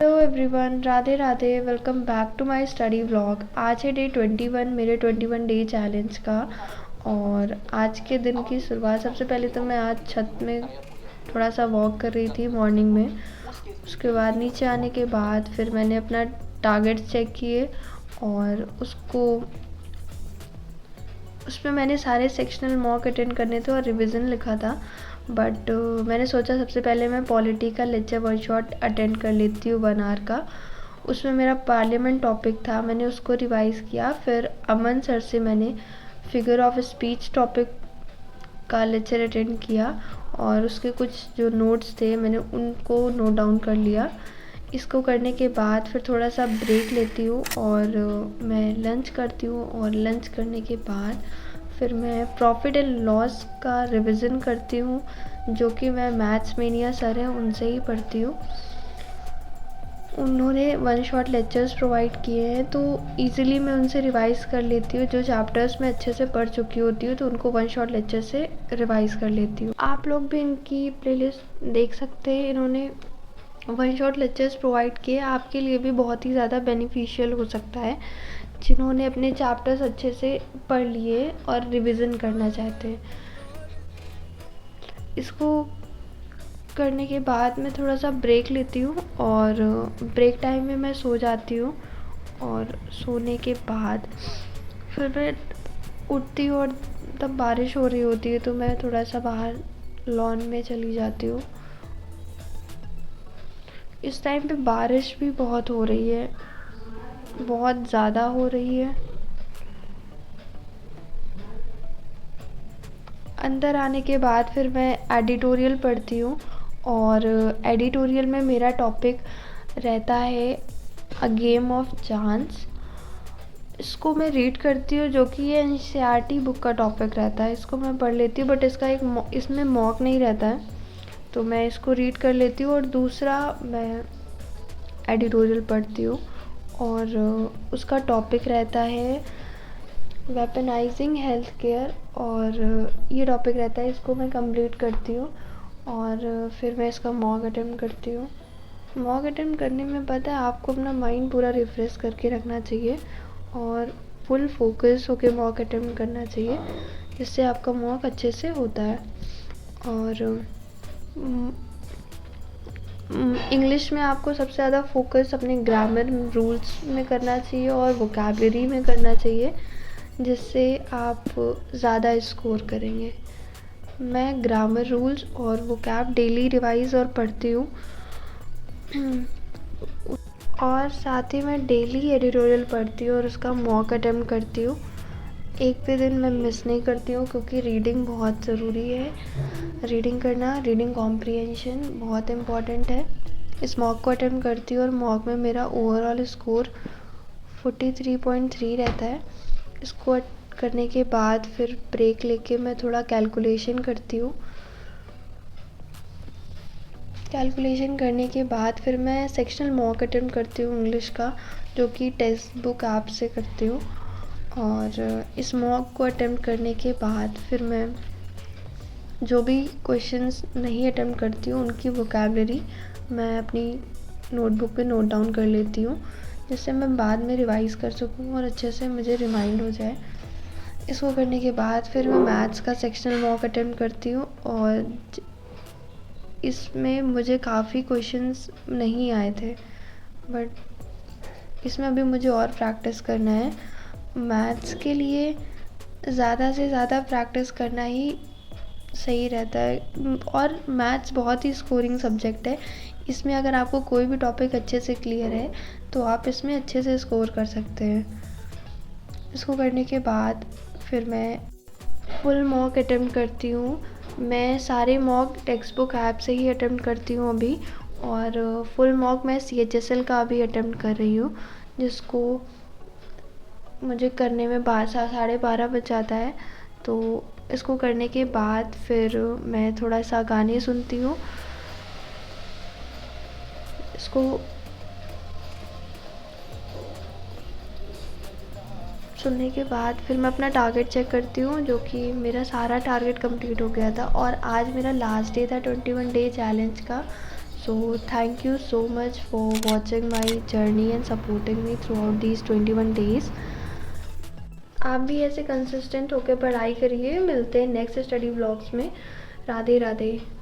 Hello everyone, Radhe Radhe. Welcome back to my study vlog. आज है day 21 मेरे 21 डे चैलेंज का। और आज के दिन की शुरुआत सबसे पहले तो मैं आज छत में थोड़ा सा वॉक कर रही थी मॉर्निंग में। उसके बाद नीचे आने के बाद फिर मैंने अपना टारगेट चेक किए और उसमें मैंने सारे सेक्शनल मॉक अटेंड करने थे और रिवीजन लिखा था। बट मैंने सोचा सबसे पहले मैं पॉलिटी का लेक्चर वन शॉट अटेंड कर लेती हूँ 1 आवर का। उसमें मेरा पार्लियामेंट टॉपिक था, मैंने उसको रिवाइज़ किया। फिर अमन सर से मैंने फिगर ऑफ स्पीच टॉपिक का लेक्चर अटेंड किया और उसके कुछ जो नोट्स थे मैंने उनको नोट डाउन कर लिया। इसको करने के बाद फिर थोड़ा सा ब्रेक लेती हूँ और मैं लंच करती हूँ। और लंच करने के बाद फिर मैं प्रॉफिट एंड लॉस का रिवीजन करती हूँ, जो कि मैं मैथ्स मेनिया सर हैं उनसे ही पढ़ती हूँ। उन्होंने वन शॉट लेक्चर्स प्रोवाइड किए हैं तो इजीली मैं उनसे रिवाइज़ कर लेती हूँ। जो चैप्टर्स मैं अच्छे से पढ़ चुकी होती हूँ तो उनको वन शॉट लेक्चर से रिवाइज़ कर लेती हूँ। आप लोग भी इनकी प्लेलिस्ट देख सकते हैं। इन्होंने वन शॉट लेक्चर्स प्रोवाइड किए, आपके लिए भी बहुत ही ज़्यादा बेनिफिशियल हो सकता है जिन्होंने अपने चैप्टर्स अच्छे से पढ़ लिए और रिवीजन करना चाहते हैं। इसको करने के बाद मैं थोड़ा सा ब्रेक लेती हूँ और ब्रेक टाइम में मैं सो जाती हूँ। और सोने के बाद फिर मैं उठती हूँ और तब बारिश हो रही होती है तो मैं थोड़ा सा बाहर लॉन में चली जाती हूँ। इस टाइम पे बारिश भी बहुत हो रही है, बहुत ज़्यादा हो रही है। अंदर आने के बाद फिर मैं एडिटोरियल पढ़ती हूँ और एडिटोरियल में मेरा टॉपिक रहता है अ गेम ऑफ चांस। इसको मैं रीड करती हूँ, जो कि ये एनसीईआरटी बुक का टॉपिक रहता है। इसको मैं पढ़ लेती हूँ बट इसमें मॉक नहीं रहता है, तो मैं इसको रीड कर लेती हूँ। और दूसरा मैं एडिटोरियल पढ़ती हूँ और उसका टॉपिक रहता है वेपनाइजिंग हेल्थ केयर और ये टॉपिक रहता है। इसको मैं कंप्लीट करती हूँ और फिर मैं इसका मॉक अटेम्प्ट करती हूँ। मॉक अटेम्प्ट करने में पता है आपको अपना माइंड पूरा रिफ़्रेश करके रखना चाहिए और फुल फोकस होके मॉक अटेम्प्ट करना चाहिए, जिससे आपका मॉक अच्छे से होता है। और इंग्लिश में आपको सबसे ज़्यादा फोकस अपने ग्रामर रूल्स में करना चाहिए और वोकैबलरी में करना चाहिए, जिससे आप ज़्यादा स्कोर करेंगे। मैं ग्रामर रूल्स और वोकैब डेली रिवाइज और पढ़ती हूँ और साथ ही मैं डेली एडिटोरियल पढ़ती हूँ और उसका मॉक अटेम्प्ट करती हूँ। एक भी दिन मैं मिस नहीं करती हूँ क्योंकि रीडिंग बहुत ज़रूरी है। रीडिंग करना, रीडिंग कॉम्प्रिहेंशन बहुत इम्पॉर्टेंट है। इस मॉक को अटेम्प्ट करती हूँ और मॉक में मेरा ओवरऑल स्कोर 43.3 रहता है। इसको करने के बाद फिर ब्रेक लेके मैं थोड़ा कैलकुलेशन करती हूँ। कैलकुलेशन करने के बाद फिर मैं सेक्शनल मॉक अटेम्प्ट करती हूँ इंग्लिश का, जो कि टेक्स्ट बुक ऐप से करती हूँ। और इस मॉक को अटेम्प्ट करने के बाद फिर मैं जो भी क्वेश्चंस नहीं अटेम्प्ट करती हूँ उनकी वोकैबलरी मैं अपनी नोटबुक पे नोट डाउन कर लेती हूँ, जिससे मैं बाद में रिवाइज़ कर सकूँ और अच्छे से मुझे रिमाइंड हो जाए। इसको करने के बाद फिर मैं मैथ्स का सेक्शनल मॉक अटेम्प्ट करती हूँ और इसमें मुझे काफ़ी क्वेश्चंस नहीं आए थे, बट इसमें अभी मुझे और प्रैक्टिस करना है। मैथ्स के लिए ज़्यादा से ज़्यादा प्रैक्टिस करना ही सही रहता है और मैथ्स बहुत ही स्कोरिंग सब्जेक्ट है। इसमें अगर आपको कोई भी टॉपिक अच्छे से क्लियर है तो आप इसमें अच्छे से स्कोर कर सकते हैं। इसको करने के बाद फिर मैं फुल मॉक अटेम्प्ट करती हूँ। मैं सारे मॉक टेक्स्ट बुक ऐप से ही अटेम्प्ट करती हूँ अभी। और फुल मॉक मैं CHSL का भी अटेम्प्ट कर रही हूँ, जिसको मुझे करने में 12:30 बज जाता है। तो इसको करने के बाद फिर मैं थोड़ा सा गाने सुनती हूँ। इसको सुनने के बाद फिर मैं अपना टारगेट चेक करती हूँ, जो कि मेरा सारा टारगेट कंप्लीट हो गया था। और आज मेरा लास्ट डे था 21 डे चैलेंज का। So thank you so much for watching my journey and supporting me through out these 21 days. आप भी ऐसे कंसिस्टेंट होकर पढ़ाई करिए। मिलते हैं नेक्स्ट स्टडी ब्लॉग्स में। राधे राधे।